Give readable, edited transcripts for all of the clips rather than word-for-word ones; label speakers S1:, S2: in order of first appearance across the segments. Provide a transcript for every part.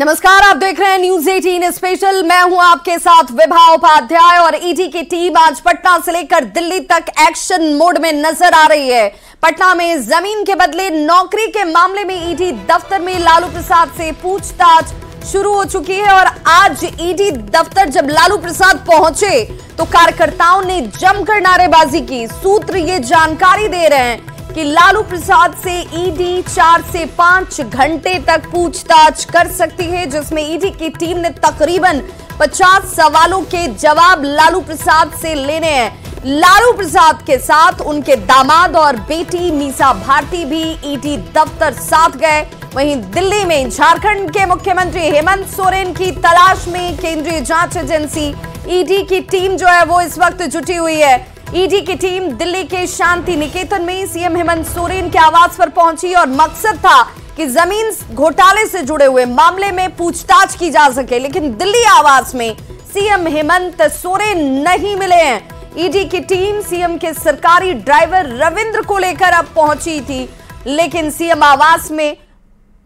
S1: नमस्कार, आप देख रहे हैं न्यूज 18 स्पेशल। मैं हूं आपके साथ विभा उपाध्याय और ईडी की टीम आज पटना से लेकर दिल्ली तक एक्शन मोड में नजर आ रही है। पटना में जमीन के बदले नौकरी के मामले में ईडी दफ्तर में लालू प्रसाद से पूछताछ शुरू हो चुकी है और आज ईडी दफ्तर जब लालू प्रसाद पहुंचे तो कार्यकर्ताओं ने जमकर नारेबाजी की। सूत्र ये जानकारी दे रहे हैं कि लालू प्रसाद से ईडी 4 से 5 घंटे तक पूछताछ कर सकती है, जिसमें ईडी की टीम ने तकरीबन 50 सवालों के जवाब लालू प्रसाद से लेने हैं। लालू प्रसाद के साथ उनके दामाद और बेटी मीसा भारती भी ईडी दफ्तर साथ गए। वहीं दिल्ली में झारखंड के मुख्यमंत्री हेमंत सोरेन की तलाश में केंद्रीय जांच एजेंसी ईडी की टीम जो है वो इस वक्त जुटी हुई है। ईडी की टीम दिल्ली के शांति निकेतन में सीएम हेमंत सोरेन के आवास पर पहुंची और मकसद था कि जमीन घोटाले से जुड़े हुए मामले में पूछताछ की जा सके, लेकिन दिल्ली आवास में सीएम हेमंत सोरेन नहीं मिले हैं। ईडी की टीम सीएम के सरकारी ड्राइवर रविंद्र को लेकर अब पहुंची थी, लेकिन सीएम आवास में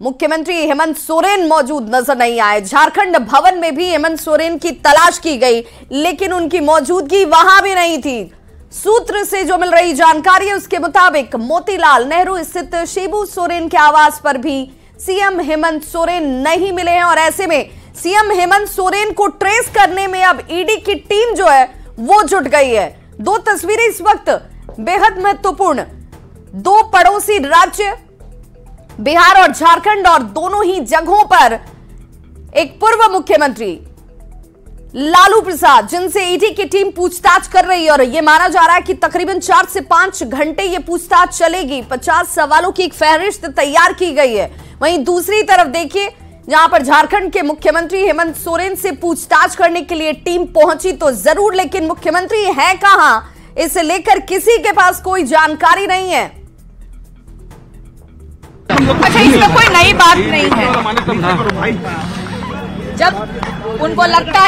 S1: मुख्यमंत्री हेमंत सोरेन मौजूद नजर नहीं आए। झारखंड भवन में भी हेमंत सोरेन की तलाश की गई, लेकिन उनकी मौजूदगी वहां भी नहीं थी। सूत्र से जो मिल रही जानकारी है उसके मुताबिक मोतीलाल नेहरू स्थित शिबू सोरेन के आवास पर भी सीएम हेमंत सोरेन नहीं मिले हैं और ऐसे में सीएम हेमंत सोरेन को ट्रेस करने में अब ईडी की टीम जो है वो जुट गई है। दो तस्वीरें इस वक्त बेहद महत्वपूर्ण। दो पड़ोसी राज्य बिहार और झारखंड और दोनों ही जगहों पर एक पूर्व मुख्यमंत्री लालू प्रसाद जिनसे ईडी की टीम पूछताछ कर रही है और यह माना जा रहा है कि तकरीबन 4 से 5 घंटे यह पूछताछ चलेगी। 50 सवालों की एक फहरिस्त तैयार की गई है। वहीं दूसरी तरफ देखिए, जहां पर झारखंड के मुख्यमंत्री हेमंत सोरेन से पूछताछ करने के लिए टीम पहुंची तो जरूर, लेकिन मुख्यमंत्री है कहां, इसे लेकर किसी के पास कोई जानकारी नहीं है।
S2: अच्छा, इसमें कोई नई बात नहीं है। जब उनको लगता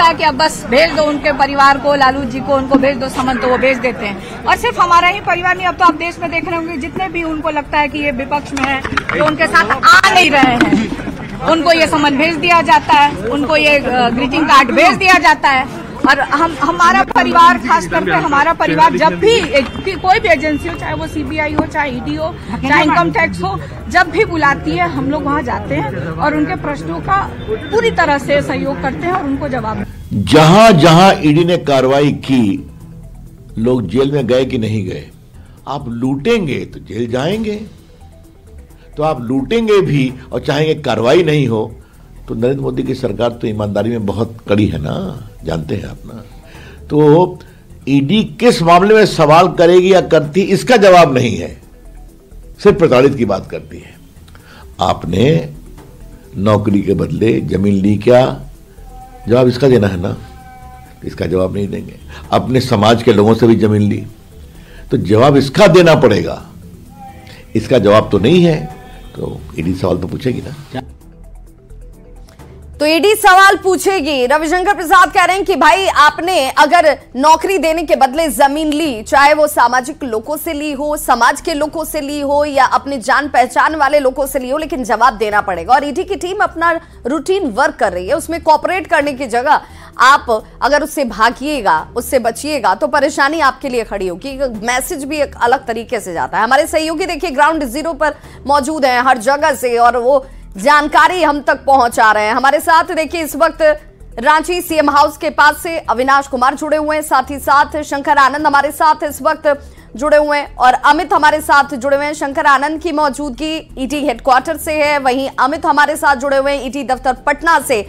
S2: है कि अब बस भेज दो उनके परिवार को, लालू जी को उनको भेज दो समन, तो वो भेज देते हैं। और सिर्फ हमारा ही परिवार नहीं, अब तो आप देश में देख रहे होंगे जितने भी उनको लगता है कि ये विपक्ष में है, जो उनके साथ आ नहीं रहे हैं, उनको ये समन भेज दिया जाता है, उनको ये ग्रीटिंग कार्ड भेज दिया जाता है। और हमारा परिवार, खास करके हमारा परिवार, जब भी कोई भी एजेंसी हो, चाहे वो सीबीआई हो, चाहे ईडी हो, चाहे इनकम टैक्स हो, जब भी बुलाती है हम लोग वहां जाते हैं और उनके प्रश्नों का पूरी तरह से सहयोग करते हैं और उनको जवाब।
S3: जहां जहां ईडी ने कार्रवाई की, लोग जेल में गए कि नहीं गए? आप लूटेंगे तो जेल जाएंगे, तो आप लूटेंगे भी और चाहेंगे कार्रवाई नहीं हो, तो नरेंद्र मोदी की सरकार तो ईमानदारी में बहुत कड़ी है ना, जानते हैं आप ना। तो ईडी किस मामले में सवाल करेगी या करती, इसका जवाब नहीं है, सिर्फ प्रताड़ित की बात करती है। आपने नौकरी के बदले जमीन ली क्या, जवाब इसका देना है ना, इसका जवाब नहीं देंगे। अपने समाज के लोगों से भी जमीन ली तो जवाब इसका देना पड़ेगा, इसका जवाब तो नहीं है, तो ईडी सवाल तो पूछेगी ना।
S1: तो ईडी सवाल पूछेगी। रविशंकर प्रसाद कह रहे हैं कि भाई आपने अगर नौकरी देने के बदले जमीन ली, चाहे वो सामाजिक लोगों से ली हो, समाज के लोगों से ली हो या अपने जान पहचान वाले लोगों से ली हो, लेकिन जवाब देना पड़ेगा। और ईडी की टीम अपना रूटीन वर्क कर रही है, उसमें कोऑपरेट करने की जगह आप अगर उससे भागिएगा, उससे बचिएगा तो परेशानी आपके लिए खड़ी होगी। मैसेज भी एक अलग तरीके से जाता है। हमारे सहयोगी देखिए ग्राउंड जीरो पर मौजूद हैं हर जगह से और वो जानकारी हम तक पहुंचा रहे हैं। हमारे साथ देखिए इस वक्त रांची सीएम हाउस के पास से अविनाश कुमार जुड़े हुए हैं, साथ ही साथ शंकर आनंद हमारे साथ इस वक्त जुड़े हुए हैं और अमित हमारे साथ जुड़े हुए हैं। शंकर आनंद की मौजूदगी ईडी हेडक्वार्टर से है, वहीं अमित हमारे साथ जुड़े हुए हैं ईडी दफ्तर पटना से।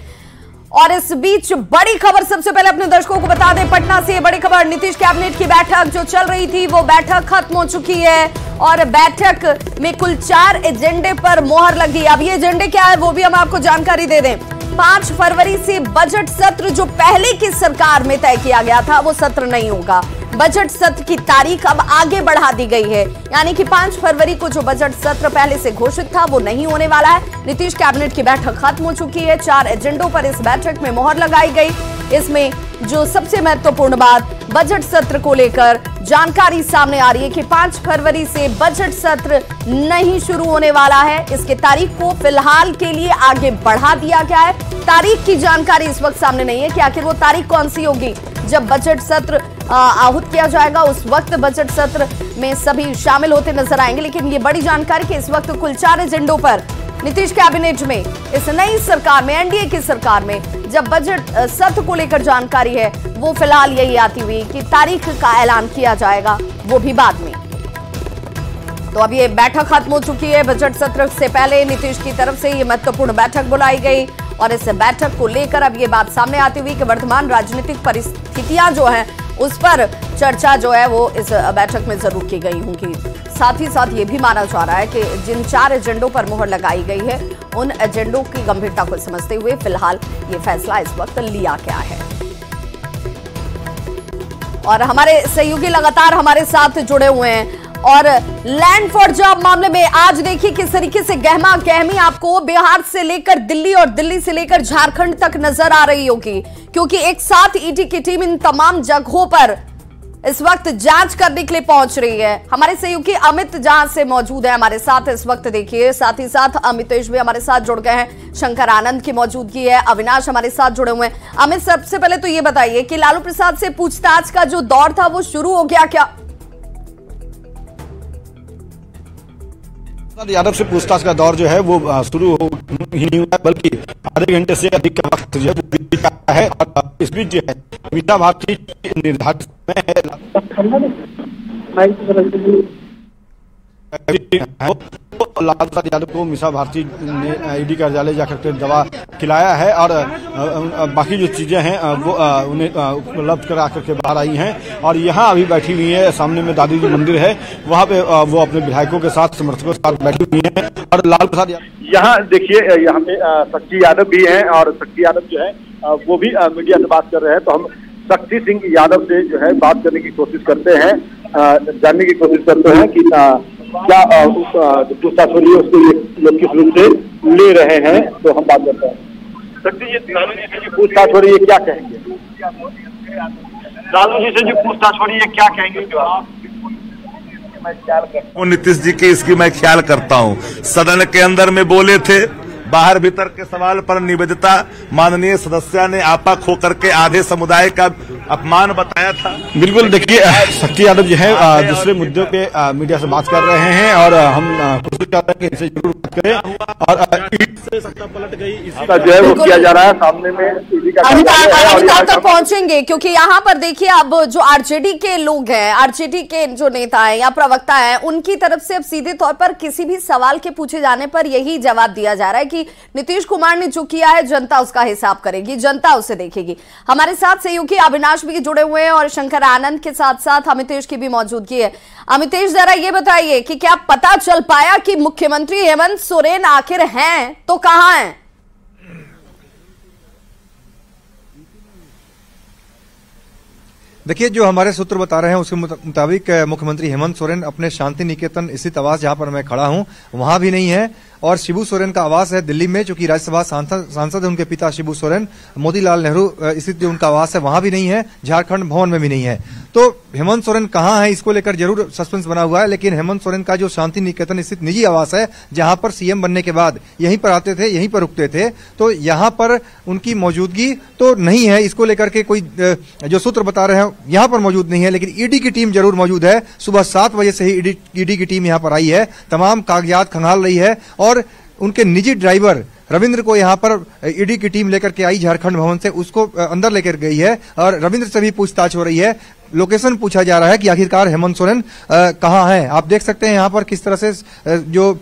S1: और इस बीच बड़ी खबर, सबसे पहले अपने दर्शकों को बता दें, पटना से बड़ी खबर, नीतीश कैबिनेट की बैठक जो चल रही थी वो बैठक खत्म हो चुकी है और बैठक में कुल 4 एजेंडे पर मोहर लगी। अब ये एजेंडे क्या है वो भी हम आपको जानकारी दे दें। 5 फरवरी से बजट सत्र जो पहले की सरकार में तय किया गया था वो सत्र नहीं होगा। बजट सत्र की तारीख अब आगे बढ़ा दी गई है, यानी कि 5 फरवरी को जो बजट सत्र पहले से घोषित था वो नहीं होने वाला है। नीतीश कैबिनेट की बैठक खत्म हो चुकी है। 4 एजेंडों पर इस बैठक में मोहर लगाई गई। इसमें जो सबसे महत्वपूर्ण बात बजट सत्र को लेकर जानकारी सामने आ रही है कि 5 फरवरी से बजट सत्र नहीं शुरू होने वाला है। इसके तारीख को फिलहाल के लिए आगे बढ़ा दिया गया है। तारीख की जानकारी इस वक्त सामने नहीं है कि आखिर वो तारीख कौन सी होगी जब बजट सत्र आहूत किया जाएगा। उस वक्त बजट सत्र में सभी शामिल होते नजर आएंगे। लेकिन ये बड़ी जानकारी कि इस वक्त कुल 4 एजेंडों पर नीतीश कैबिनेट में, इस नई सरकार में, एनडीए की सरकार में जब बजट सत्र को लेकर जानकारी है, वो फिलहाल यही आती हुई कि तारीख का ऐलान किया जाएगा, वो भी बाद में। तो अब ये बैठक खत्म हो चुकी है। बजट सत्र से पहले नीतीश की तरफ से ये महत्वपूर्ण बैठक बुलाई गई और इस बैठक को लेकर अब ये बात सामने आती हुई कि वर्तमान राजनीतिक परिस्थितियां जो हैं उस पर चर्चा जो है वो इस बैठक में जरूर की गई होंगी। साथ ही साथ ये भी माना जा रहा है कि जिन 4 एजेंडों पर मुहर लगाई गई है उन एजेंडों की गंभीरता को समझते हुए फिलहाल ये फैसला इस वक्त लिया गया है। और हमारे सहयोगी लगातार हमारे साथ जुड़े हुए हैं और लैंड फॉर जॉब मामले में आज देखिए किस तरीके से गहमा गहमी आपको बिहार से लेकर दिल्ली और दिल्ली से लेकर झारखंड तक नजर आ रही होगी, क्योंकि एक साथ ईडी की टीम इन तमाम जगहों पर इस वक्त जांच करने के लिए पहुंच रही है। हमारे सहयोगी अमित जहां से मौजूद है हमारे साथ इस वक्त, देखिए साथ ही साथ अमितेश भी हमारे साथ जुड़ गए हैं, शंकर आनंद की मौजूदगी है, अविनाश हमारे साथ जुड़े हुए हैं। अमित, सबसे पहले तो ये बताइए कि लालू प्रसाद से पूछताछ का जो दौर था वो शुरू हो गया क्या?
S4: यादव से पूछताछ का दौर जो है वो शुरू ही नहीं हुआ, बल्कि आधे घंटे से अधिक का वक्त जो है वो बीत चुका है। और इस बीच जो है मीसा भारती निर्धारित समय है लालू प्रसाद यादव को मीसा भारती ने ईडी कार्यालय जाकर के दवा खिलाया है और बाकी जो चीजें हैं वो उन्हें उपलब्ध करा करके बाहर आई हैं। और यहाँ अभी बैठी हुई है, सामने में दादी जी मंदिर है, वहाँ पे वो अपने विधायकों के साथ, समर्थकों के साथ बैठी हुई है। और लालू प्रसाद
S5: यहाँ देखिए, यहाँ पे शक्ति यादव भी हैं और शक्ति यादव जो है वो भी मीडिया से बात कर रहे हैं। तो हम शक्ति सिंह यादव से जो है बात करने की कोशिश करते हैं, जानने की कोशिश करते हैं कि क्या पूछताछ हो रही है उसको लोग किस रूप से ले रहे हैं। तो हम बात करते हैं। शक्ति जी, लालू जी से जो पूछताछ हो रही है क्या कहेंगे? लालू जी से जो पूछताछ हो रही है क्या कहेंगे?
S6: वो नीतीश जी की इसकी मैं ख्याल करता हूँ। सदन के अंदर में बोले थे, बाहर भीतर के सवाल पर निवेदिता माननीय सदस्य ने आपा खो करके आधे समुदाय का अपमान बताया था।
S4: बिल्कुल, देखिए शक्ति यादव जो है दूसरे मुद्दों पे मीडिया से बात कर रहे हैं और हम कोशिश कर रहे हैं कि इनसे जरूर बात करें। और सत्ता पलट गई
S5: इसका जो है वो किया जा रहा है, सामने में ईडी का
S1: अमिताभ तक पहुंचेंगे, क्योंकि यहाँ पर देखिए अब जो आरजेडी के लोग हैं, आरजेडी के जो नेता है या प्रवक्ता है, उनकी तरफ से अब सीधे तौर पर किसी भी सवाल के पूछे जाने पर यही जवाब दिया जा रहा है कि नीतीश कुमार ने जो किया है जनता उसका हिसाब करेगी, जनता उसे देखेगी। हमारे साथ सहयोगी अविनाश भी जुड़े हुए हैं और शंकर आनंद के साथ साथ अमितेश की भी मौजूदगी है। अमितेश, जरा ये बताइए कि क्या पता चल पाया कि मुख्यमंत्री हेमंत सोरेन आखिर हैं तो कहां हैं?
S7: देखिए, जो हमारे सूत्र बता रहे हैं उसके मुताबिक मुख्यमंत्री हेमंत सोरेन अपने शांति निकेतन स्थित आवास जहां पर मैं खड़ा हूं वहां भी नहीं है, और शिबू सोरेन का आवास है दिल्ली में, चूंकि राज्यसभा सांसद है उनके पिता शिबू सोरेन, मोतीलाल नेहरू स्थित जो उनका आवास है वहां भी नहीं है, झारखंड भवन में भी नहीं है। तो हेमंत सोरेन कहां है इसको लेकर जरूर सस्पेंस बना हुआ है। लेकिन हेमंत सोरेन का जो शांति निकेतन स्थित निजी आवास है, जहां पर सीएम बनने के बाद यहीं पर आते थे, यहीं पर रुकते थे, तो यहां पर उनकी मौजूदगी तो नहीं है। इसको लेकर के कोई जो सूत्र बता रहे हैं यहां पर मौजूद नहीं है, लेकिन ईडी की टीम जरूर मौजूद है। सुबह 7 बजे से ही ईडी की टीम यहां पर आई है, तमाम कागजात खंगाल रही है और उनके निजी ड्राइवर रविंद्र को यहां पर ईडी की टीम लेकर के आई झारखंड भवन से, उसको अंदर लेकर गई है और रविंद्र से भी पूछताछ हो रही है। लोकेशन पूछा जा रहा है कि आखिरकार हेमंत सोरेन कहां है। आप देख सकते हैं यहां पर किस तरह से जो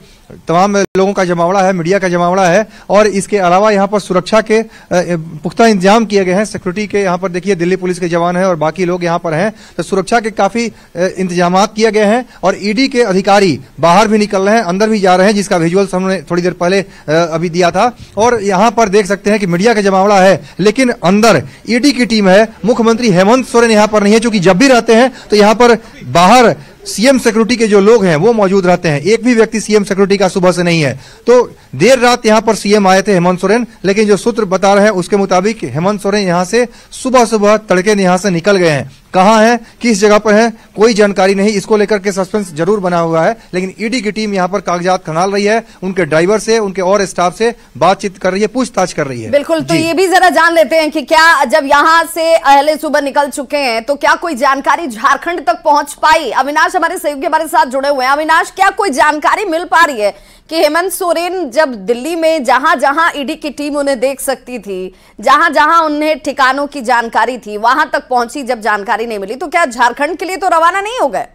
S7: तमाम लोगों का जमावड़ा है, मीडिया का जमावड़ा है, और इसके अलावा यहाँ पर सुरक्षा के पुख्ता इंतजाम किए गए हैं। सिक्योरिटी के यहाँ पर देखिए दिल्ली पुलिस के जवान हैं और बाकी लोग यहाँ पर हैं, तो सुरक्षा के काफी इंतजाम किए गए हैं। और ईडी के अधिकारी बाहर भी निकल रहे हैं, अंदर भी जा रहे हैं, जिसका विजुअल्स हमने थोड़ी देर पहले अभी दिया था। और यहाँ पर देख सकते हैं कि मीडिया का जमावड़ा है, लेकिन अंदर ईडी की टीम है। मुख्यमंत्री हेमंत सोरेन यहाँ पर नहीं है, चूंकि जब भी रहते हैं तो यहाँ पर बाहर सीएम सिक्योरिटी के जो लोग हैं वो मौजूद रहते हैं। एक भी व्यक्ति सीएम सिक्योरिटी का सुबह से नहीं है। तो देर रात यहां पर सीएम आए थे हेमंत सोरेन, लेकिन जो सूत्र बता रहे हैं उसके मुताबिक हेमंत सोरेन यहां से सुबह सुबह तड़के यहां से निकल गए हैं। कहां है, किस जगह पर है, कोई जानकारी नहीं। इसको लेकर के सस्पेंस जरूर बना हुआ है, लेकिन ईडी की टीम यहां पर कागजात खंगाल रही है, उनके ड्राइवर से, उनके और स्टाफ से बातचीत कर रही है, पूछताछ कर रही है।
S1: बिल्कुल, तो ये भी जरा जान लेते हैं कि क्या जब यहां से अहले सुबह निकल चुके हैं तो क्या कोई जानकारी झारखंड तक पहुंच पाई? अविनाश हमारे सहयोगी हमारे साथ जुड़े हुए हैं। अविनाश, क्या कोई जानकारी मिल पा रही है कि हेमंत सोरेन जब दिल्ली में जहां जहां ईडी की टीम उन्हें देख सकती थी, जहां जहां उन्हें ठिकानों की जानकारी थी, वहां तक पहुंची, जब जानकारी नहीं मिली तो क्या झारखंड के लिए तो रवाना नहीं हो गए?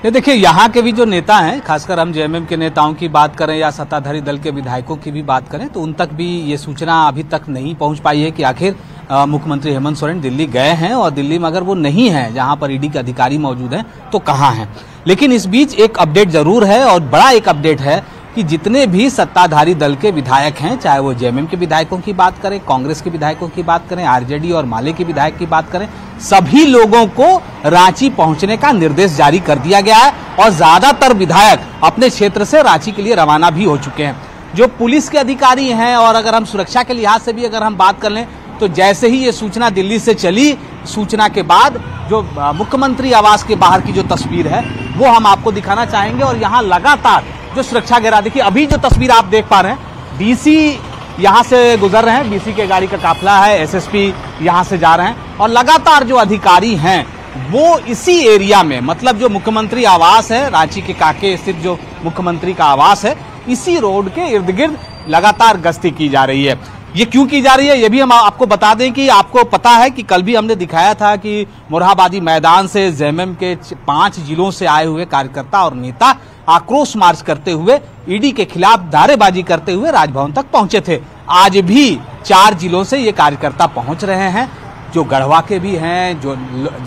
S8: देखिए, यहाँ के भी जो नेता हैं, खासकर हम जेएमएम के नेताओं की बात करें या सत्ताधारी दल के विधायकों की भी बात करें, तो उन तक भी ये सूचना अभी तक नहीं पहुंच पाई है कि आखिर मुख्यमंत्री हेमंत सोरेन दिल्ली गए हैं, और दिल्ली में अगर वो नहीं है, जहां पर ईडी के अधिकारी मौजूद हैं, तो कहां हैं। लेकिन इस बीच एक अपडेट जरूर है, और बड़ा एक अपडेट है कि जितने भी सत्ताधारी दल के विधायक हैं, चाहे वो जेएमएम के विधायकों की बात करें, कांग्रेस के विधायकों की बात करें, आरजेडी और माले के विधायक की बात करें, सभी लोगों को रांची पहुंचने का निर्देश जारी कर दिया गया है, और ज्यादातर विधायक अपने क्षेत्र से रांची के लिए रवाना भी हो चुके हैं। जो पुलिस के अधिकारी हैं, और अगर हम सुरक्षा के लिहाज से भी अगर हम बात कर लें, तो जैसे ही ये सूचना दिल्ली से चली, सूचना के बाद जो मुख्यमंत्री आवास के बाहर की जो तस्वीर है वो हम आपको दिखाना चाहेंगे। और यहाँ लगातार जो सुरक्षा घेरा, देखिए अभी जो तस्वीर आप देख पा रहे हैं, डीसी यहां से गुजर रहे हैं, डीसी के गाड़ी का काफिला है, एसएसपी यहां से जा रहे हैं, और लगातार जो अधिकारी हैं वो इसी एरिया में, मतलब जो मुख्यमंत्री आवास है, रांची के काके स्थित जो मुख्यमंत्री का आवास है, इसी रोड के इर्द गिर्द लगातार गश्ती की जा रही है। ये क्यों की जा रही है ये भी हम आपको बता दें कि आपको पता है कि कल भी हमने दिखाया था कि मोरहाबादी मैदान से जेएमएम के 5 जिलों से आए हुए कार्यकर्ता और नेता आक्रोश मार्च करते हुए, ईडी के खिलाफ नारेबाजी करते हुए राजभवन तक पहुंचे थे। आज भी 4 जिलों से ये कार्यकर्ता पहुंच रहे हैं, जो गढ़वा के भी हैं, जो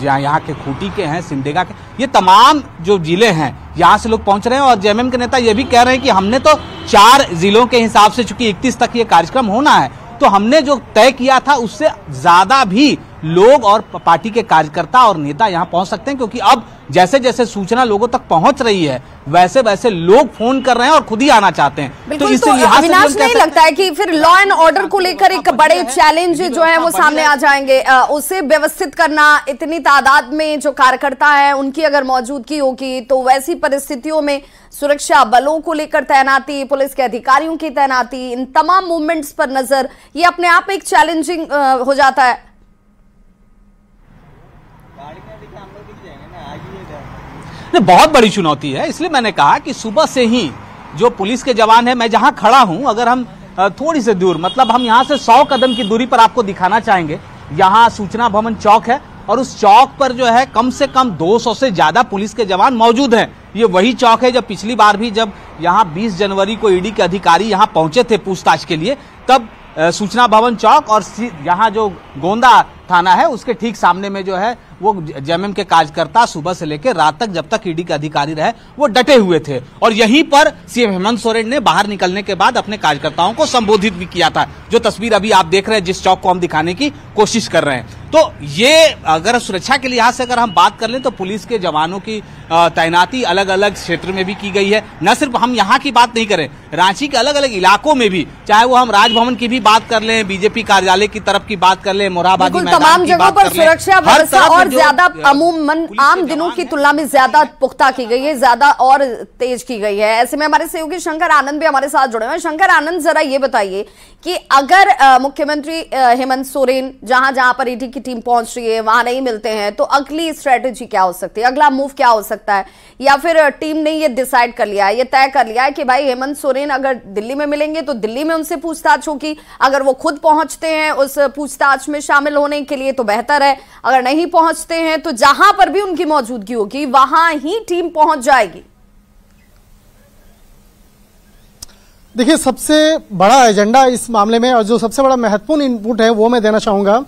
S8: यहाँ के खूंटी के हैं, सिमडेगा के, ये तमाम जो जिले हैं यहाँ से लोग पहुंच रहे हैं। और जेएमएम के नेता ये भी कह रहे हैं कि हमने तो 4 जिलों के हिसाब से, चूंकि 31 तक ये कार्यक्रम होना है, तो हमने जो तय किया था उससे ज्यादा भी लोग और पार्टी के कार्यकर्ता और नेता यहां पहुंच सकते हैं, क्योंकि अब जैसे जैसे सूचना लोगों तक पहुंच रही है, वैसे वैसे लोग फोन कर रहे हैं और खुद ही आना चाहते हैं।
S1: तो इससे अविनाश नहीं लगता है कि फिर लॉ एंड ऑर्डर को लेकर एक बड़े चैलेंज जो है वो सामने आ जाएंगे? उसे व्यवस्थित करना, इतनी तादाद में जो कार्यकर्ता है उनकी अगर मौजूदगी होगी, तो वैसी परिस्थितियों में सुरक्षा बलों को लेकर तैनाती, पुलिस के अधिकारियों की तैनाती, इन तमाम मूवमेंट्स पर नजर, ये अपने आप एक चैलेंजिंग हो जाता है।
S8: बहुत बड़ी चुनौती है, इसलिए मैंने कहा कि सुबह से ही जो पुलिस के जवान हैं, मैं जहां खड़ा हूं, अगर हम थोड़ी सी दूर, मतलब हम यहां से 100 कदम की दूरी पर आपको दिखाना चाहेंगे, यहां सूचना भवन चौक है, और उस चौक पर जो है कम से कम 200 से ज्यादा पुलिस के जवान मौजूद हैं। ये वही चौक है जब पिछली बार भी जब यहां 20 जनवरी को ईडी के अधिकारी यहां पहुंचे थे पूछताछ के लिए, तब सूचना भवन चौक और यहाँ जो गोंदा थाना है उसके ठीक सामने में जो है वो जेएमएम के कार्यकर्ता सुबह से लेकर रात तक, जब तक ईडी के अधिकारी रहे, वो डटे हुए थे। और यहीं पर सीएम हेमंत सोरेन ने बाहर निकलने के बाद अपने कार्यकर्ताओं को संबोधित भी किया था। जो तस्वीर अभी आप देख रहे हैं, जिस चौक को हम दिखाने की कोशिश कर रहे हैं, तो ये अगर सुरक्षा के लिहाज से अगर हम बात कर लें तो पुलिस के जवानों की तैनाती अलग अलग क्षेत्र में भी की गई है। न सिर्फ हम यहाँ की बात नहीं करें, रांची के अलग अलग इलाकों में भी, चाहे वो हम राजभवन की भी बात कर लें, बीजेपी कार्यालय की तरफ की बात कर लें, मोरहाबादी मैदान
S1: तमाम
S8: की
S1: जगहों
S8: बात
S1: पर
S8: कर लें,
S1: सुरक्षा व्यवस्था और ज्यादा अमूमन आम दिनों की तुलना में ज्यादा पुख्ता की गई है, ज्यादा और तेज की गई है। ऐसे में हमारे सहयोगी शंकर आनंद भी हमारे साथ जुड़े हुए हैं। शंकर आनंद, जरा ये बताइए कि अगर मुख्यमंत्री हेमंत सोरेन जहां जहां पर ईडी की टीम पहुंच रही है वहां नहीं मिलते हैं, तो अगली स्ट्रेटेजी क्या हो सकती है, अगला मूव क्या हो सकता है? या फिर टीम ने ये डिसाइड कर लिया है, ये तय कर लिया है कि भाई हेमंत सोरेन अगर दिल्ली में मिलेंगे तो दिल्ली में उनसे पूछताछ होगी, अगर वो खुद पहुंचते हैं उस पूछताछ में शामिल होने के लिए तो बेहतर है, अगर नहीं पहुंचते हैं तो जहां पर भी उनकी मौजूदगी होगी वहां ही टीम पहुंच जाएगी?
S9: देखिए, सबसे बड़ा एजेंडा इस मामले में और जो सबसे बड़ा महत्वपूर्ण इनपुट है वो मैं देना चाहूंगा।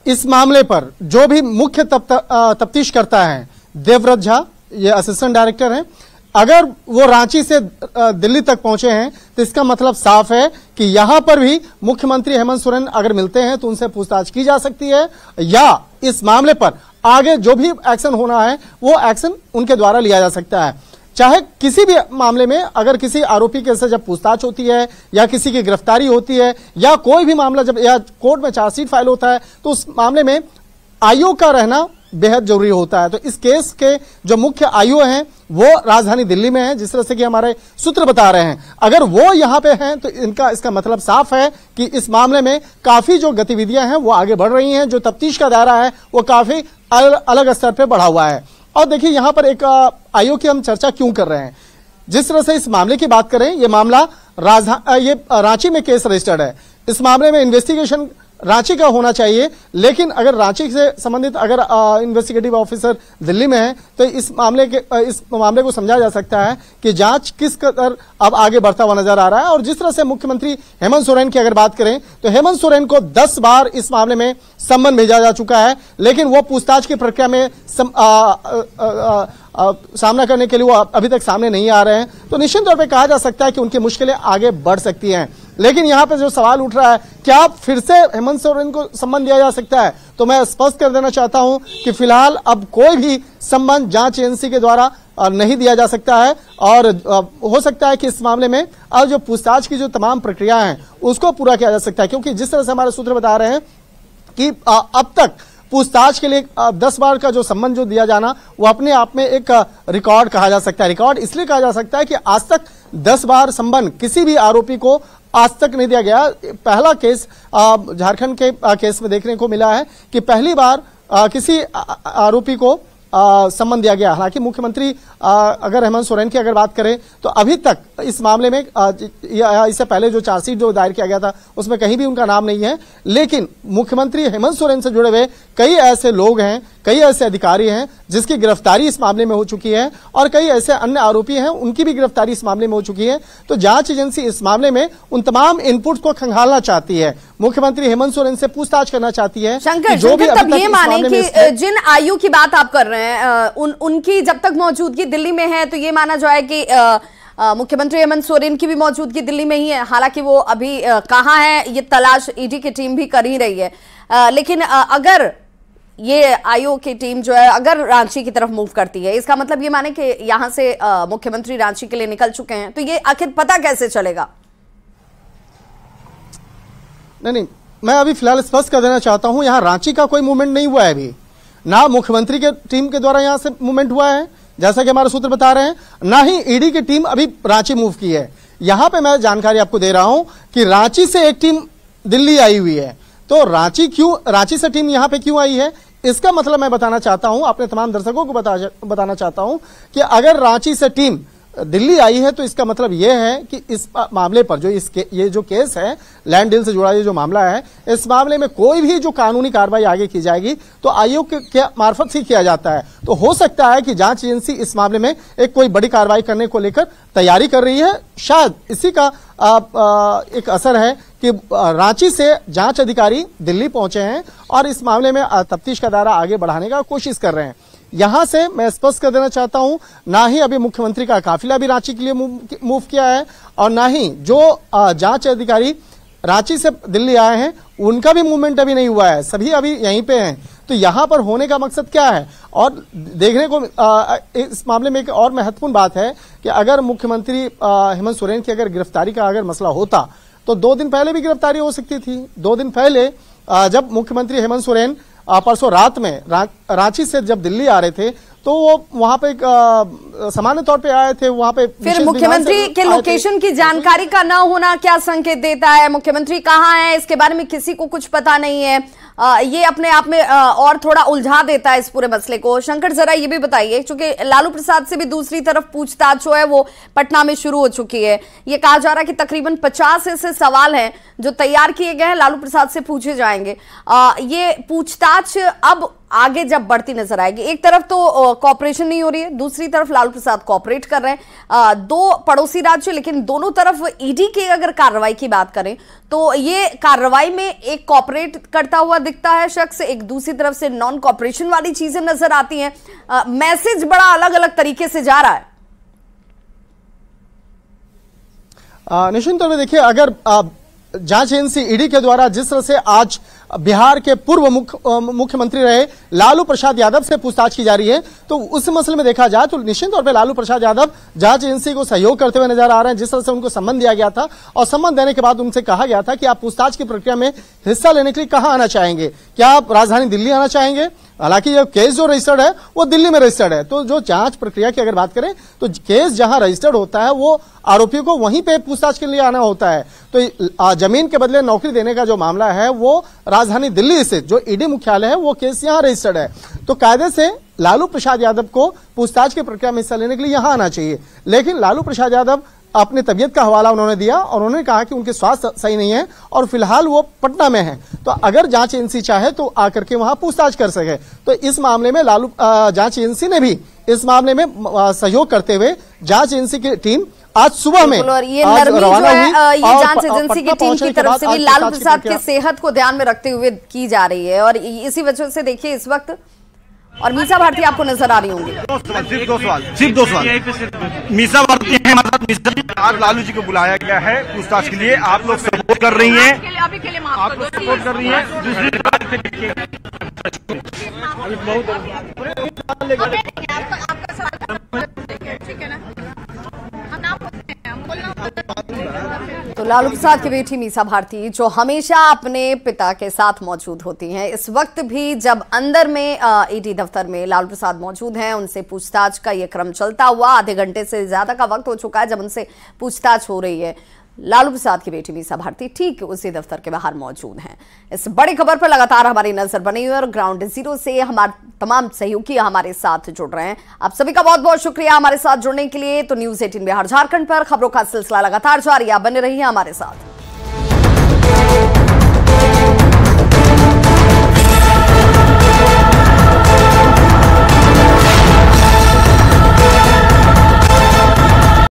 S9: इस मामले पर जो भी मुख्य तफ्तीश करता है देवव्रत झा, ये असिस्टेंट डायरेक्टर हैं, अगर वो रांची से दिल्ली तक पहुंचे हैं तो इसका मतलब साफ है कि यहां पर भी मुख्यमंत्री हेमंत सोरेन अगर मिलते हैं तो उनसे पूछताछ की जा सकती है, या इस मामले पर आगे जो भी एक्शन होना है वो एक्शन उनके द्वारा लिया जा सकता है। चाहे किसी भी मामले में अगर किसी आरोपी के से जब पूछताछ होती है या किसी की गिरफ्तारी होती है या कोई भी मामला जब या कोर्ट में चार्जशीट फाइल होता है तो उस मामले में आयोग का रहना बेहद जरूरी होता है। तो इस केस के जो मुख्य आयु हैं वो राजधानी दिल्ली में है, जिस तरह से कि हमारे सूत्र बता रहे हैं। अगर वो यहां पे हैं तो इसका मतलब साफ है कि इस मामले में काफी जो गतिविधियां हैं वो आगे बढ़ रही हैं, जो तफ्तीश का दायरा है वो काफी अलग स्तर पे बढ़ा हुआ है। और देखिए यहां पर एक आयोग की हम चर्चा क्यों कर रहे हैं, जिस तरह से इस मामले की बात करें, ये मामला ये रांची में केस रजिस्टर्ड है। इस मामले में इन्वेस्टिगेशन रांची का होना चाहिए, लेकिन अगर रांची से संबंधित अगर इन्वेस्टिगेटिव ऑफिसर दिल्ली में है तो इस मामले को समझा जा सकता है कि जांच किस कदर अब आगे बढ़ता हुआ नजर आ रहा है। और जिस तरह से मुख्यमंत्री हेमंत सोरेन की अगर बात करें तो हेमंत सोरेन को 10 बार इस मामले में सम्मन भेजा जा चुका है, लेकिन वो पूछताछ की प्रक्रिया में सामना करने के लिए वो अभी तक सामने नहीं आ रहे हैं। तो निश्चित तौर पे कहा जा सकता है कि उनकी मुश्किलें आगे बढ़ सकती हैं। लेकिन यहां पे जो सवाल उठ रहा है, क्या फिर से हेमंत सोरेन को सम्मन दिया जा सकता है, तो मैं स्पष्ट कर देना चाहता हूं कि फिलहाल अब कोई भी सम्मन जांच एजेंसी के द्वारा नहीं दिया जा सकता है। और हो सकता है कि इस मामले में अब जो पूछताछ की जो तमाम प्रक्रिया है उसको पूरा किया जा सकता है, क्योंकि जिस तरह से हमारे सूत्र बता रहे हैं कि अब तक पूछताछ के लिए 10 बार का जो सम्मन जो दिया जाना वो अपने आप में एक रिकॉर्ड कहा जा सकता है। रिकॉर्ड इसलिए कहा जा सकता है कि आज तक 10 बार सम्मन किसी भी आरोपी को आज तक नहीं दिया गया। पहला केस झारखंड के केस में देखने को मिला है कि पहली बार किसी आरोपी को सम्मन दिया गया। हालांकि मुख्यमंत्री अगर हेमंत सोरेन की अगर बात करें तो अभी तक इस मामले में इससे पहले जो चार्जशीट जो दायर किया गया था उसमें कहीं भी उनका नाम नहीं है, लेकिन मुख्यमंत्री हेमंत सोरेन से जुड़े हुए कई ऐसे लोग हैं, कई ऐसे अधिकारी हैं जिसकी गिरफ्तारी इस मामले में हो चुकी है और कई ऐसे अन्य आरोपी हैं उनकी भी गिरफ्तारी इस मामले में हो चुकी है। तो जांच एजेंसी इस मामले में उन तमाम इनपुट्स को खंगालना चाहती है, मुख्यमंत्री हेमंत सोरेन से पूछताछ करना चाहती है।
S1: शंकर, जो भी तब ये माने कि जिन आयु की बात आप कर रहे हैं उनकी जब तक मौजूदगी दिल्ली में है तो ये माना जाए कि मुख्यमंत्री हेमंत सोरेन की भी मौजूदगी दिल्ली में ही है। हालांकि वो अभी कहाँ है ये तलाश ईडी की टीम भी कर ही रही है, लेकिन अगर ये आयोग की टीम जो है अगर रांची की तरफ मूव करती है, इसका मतलब ये माने कि यहां से मुख्यमंत्री रांची के लिए निकल चुके हैं, तो ये आखिर पता कैसे चलेगा?
S9: नहीं, मैं अभी फिलहाल स्पष्ट कर देना चाहता हूं, यहां रांची का कोई मूवमेंट नहीं हुआ है अभी, ना मुख्यमंत्री के टीम के द्वारा यहां से मूवमेंट हुआ है जैसा कि हमारे सूत्र बता रहे हैं, ना ही ईडी की टीम अभी रांची मूव की है। यहां पे मैं जानकारी आपको दे रहा हूं कि रांची से एक टीम दिल्ली आई हुई है, तो रांची से टीम यहां पे क्यों आई है, इसका मतलब मैं बताना चाहता हूं, अपने तमाम दर्शकों को बताना चाहता हूं कि अगर रांची से टीम दिल्ली आई है तो इसका मतलब यह है कि इस मामले पर ये जो केस है, लैंड डील से जुड़ा ये जो मामला है, इस मामले में कोई भी जो कानूनी कार्रवाई आगे की जाएगी तो आयोग के मार्फत ही किया जाता है। तो हो सकता है कि जांच एजेंसी इस मामले में एक कोई बड़ी कार्रवाई करने को लेकर तैयारी कर रही है। शायद इसी का एक असर है कि रांची से जांच अधिकारी दिल्ली पहुंचे हैं और इस मामले में तफ्तीश का दायरा आगे बढ़ाने का कोशिश कर रहे हैं। यहां से मैं स्पष्ट कर देना चाहता हूं, ना ही अभी मुख्यमंत्री का काफिला भी रांची के लिए मूव किया है और ना ही जो जांच अधिकारी रांची से दिल्ली आए हैं उनका भी मूवमेंट अभी नहीं हुआ है, सभी अभी यहीं पे हैं। तो यहां पर होने का मकसद क्या है, और देखने को इस मामले में एक और महत्वपूर्ण बात है कि अगर मुख्यमंत्री हेमंत सोरेन की अगर गिरफ्तारी का अगर मसला होता तो 2 दिन पहले भी गिरफ्तारी हो सकती थी। 2 दिन पहले जब मुख्यमंत्री हेमंत सोरेन परसों रात में रांची से जब दिल्ली आ रहे थे तो वो वहां पे सामान्य तौर पे आए थे, वहां पे
S1: फिर मुख्यमंत्री के लोकेशन की जानकारी का ना होना क्या संकेत देता है? मुख्यमंत्री कहाँ है इसके बारे में किसी को कुछ पता नहीं है, ये अपने आप में और थोड़ा उलझा देता है इस पूरे मसले को। शंकर, जरा ये भी बताइए, क्योंकि लालू प्रसाद से भी दूसरी तरफ पूछताछ जो है वो पटना में शुरू हो चुकी है। ये कहा जा रहा है कि तकरीबन 50 ऐसे सवाल हैं जो तैयार किए गए हैं, लालू प्रसाद से पूछे जाएंगे। ये पूछताछ अब आगे जब बढ़ती नजर आएगी, एक तरफ तो कॉपरेशन नहीं हो रही है, दूसरी तरफ लालू प्रसाद कॉपरेट कर रहे हैं, 2 पड़ोसी राज्य, लेकिन दोनों तरफ ईडी की अगर कार्रवाई की बात करें तो ये कार्रवाई में एक कॉपरेट करता हुआ दिखता है शख्स, एक दूसरी तरफ से नॉन कॉपरेशन वाली चीजें नजर आती हैं। मैसेज बड़ा अलग अलग तरीके से जा रहा है।
S9: निश्चित तौर पर देखिए, अगर जांच एजेंसी ईडी के द्वारा जिस तरह से आज बिहार के पूर्व मुख्यमंत्री रहे लालू प्रसाद यादव से पूछताछ की जा रही है, तो उस मसले में देखा जाए तो निश्चित तौर पे लालू प्रसाद यादव जांच एजेंसी को सहयोग करते हुए नजर आ रहे हैं। जिस तरह से उनको सम्मन दिया गया था और सम्मन देने के बाद उनसे कहा गया था कि आप पूछताछ की प्रक्रिया में हिस्सा लेने के लिए कहां आना चाहेंगे, क्या आप राजधानी दिल्ली आना चाहेंगे? हालांकि ये केस जो रजिस्टर्ड है वो दिल्ली में रजिस्टर्ड है, तो जो जांच प्रक्रिया की अगर बात करें तो केस जहां रजिस्टर्ड होता है वो आरोपियों को वहीं पे पूछताछ के लिए आना होता है। तो जमीन के बदले नौकरी देने का जो मामला है वो राजधानी दिल्ली से जो ईडी मुख्यालय है वो केस यहां रजिस्टर्ड है, तो कायदे से लालू प्रसाद यादव को पूछताछ की प्रक्रिया में हिस्सा लेने के लिए यहां आना चाहिए। लेकिन लालू प्रसाद यादव अपनी तबीयत का हवाला उन्होंने दिया और उन्होंने कहा कि उनके स्वास्थ्य सही नहीं है और फिलहाल वो पटना में है, तो अगर जांच एजेंसी चाहे तो आकर के वहां पूछताछ कर सके। तो इस मामले में लालू जांच एजेंसी ने भी इस मामले में सहयोग करते हुए जांच एजेंसी की टीम आज सुबह में
S1: ये नरमी जो है ये जांच एजेंसी की टीम की तरफ से भी लालू प्रसाद की सेहत को ध्यान में रखते हुए की जा रही है और इसी वजह से देखिए इस वक्त और मीसा भारती आपको नजर आ रही होंगी।
S4: सिर्फ दो सवाल। मीसा भारती है, मतलब आज लालू जी को बुलाया गया है पूछताछ के लिए, आप लोग सपोर्ट कर रही हैं, आप लोग सपोर्ट कर रही हैं। दूसरी
S1: तो लालू प्रसाद की बेटी मीसा भारती जो हमेशा अपने पिता के साथ मौजूद होती हैं, इस वक्त भी जब अंदर में ईडी दफ्तर में लालू प्रसाद मौजूद हैं, उनसे पूछताछ का ये क्रम चलता हुआ आधे घंटे से ज्यादा का वक्त हो चुका है जब उनसे पूछताछ हो रही है। लालू प्रसाद की बेटी मीसा भारती ठीक उसी दफ्तर के बाहर मौजूद हैं। इस बड़ी खबर पर लगातार हमारी नजर बनी हुई और ग्राउंड जीरो से हमारे तमाम सहयोगी हमारे साथ जुड़ रहे हैं। आप सभी का बहुत बहुत शुक्रिया हमारे साथ जुड़ने के लिए। तो न्यूज़ 18 बिहार झारखंड पर खबरों का सिलसिला लगातार जारी है, आप बने रहिए हमारे साथ।